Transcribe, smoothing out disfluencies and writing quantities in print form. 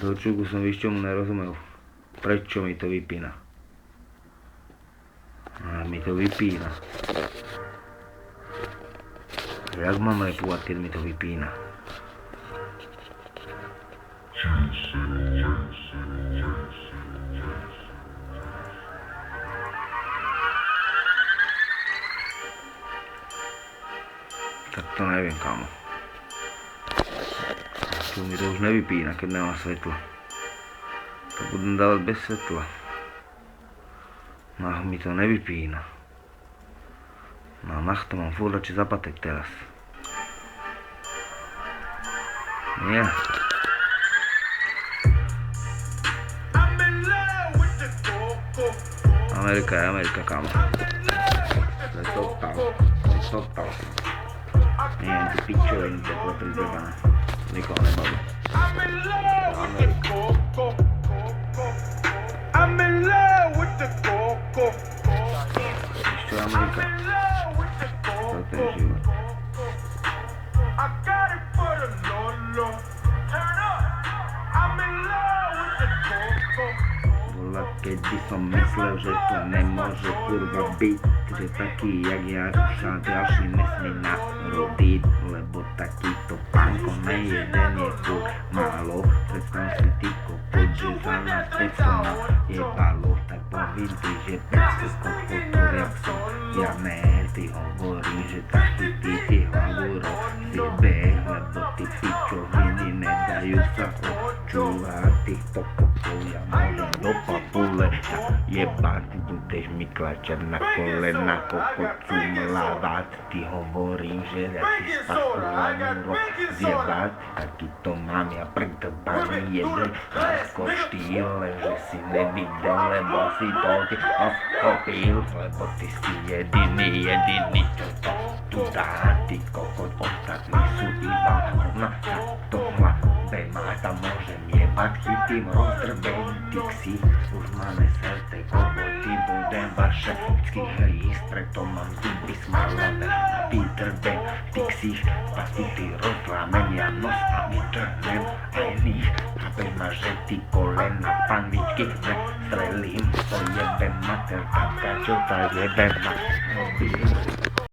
toho čuku som víš čomu nerozumel. Prečo mi to vypína? A mi to vypína. Jak mám repovať, keď mi to vypína? Tak to neviem, kámo. Tu mi to už nevypína, keď nemá svetlo. To budem dávať bez svetla. No mi to nevypína. No nach to mám furt radšej zapatek teraz. Nie. Amerika je Amerika, kámo. To je total. Nie, ty pičoviny, takhle prizbegané. Nikoho nebaví. Ešte Amerika. To je ten život. Bola, keď by som myslel, že to nemôže kurva byť, že taký jak ja sa ďalší nesmí narodiť, lebo takýto pánko nejeden je furt málo. Predstav si ty kokot, že za nás 500 jebalo, tak povím ty, že 500 kokotov jak som ja ne, ty hovorí, že tak ty hlavu rozjebeš, lebo ty pičoviny nedajú sa počúvať, týchto kokotov ja môžem do papule jebať, budeš mi klačať na kolena, kokocu mlávať, ty hovorím, že ja si spachovanú rozjebať, taký to mám ja predbaný jeden hardcore štýl, lenže si nevidel, lebo si to ty odkopil, lebo ty si jediný, čo to tu dá, ty kokot, ostatní sú iba hovna, tak to chlape má, tam môžem jebať, chytím rozdrbený, ty ksí, už máme srdce koboty, budem vaše vždycky hlíst, preto mám zuby smalavé na výtrbe, ty ksích, spasí ty rozlámenia, nos a vytrhnem aj nich, chápeš ma, že ty kolena panvičky nestrelím, to jebem mater, a čo ta jebem na robím.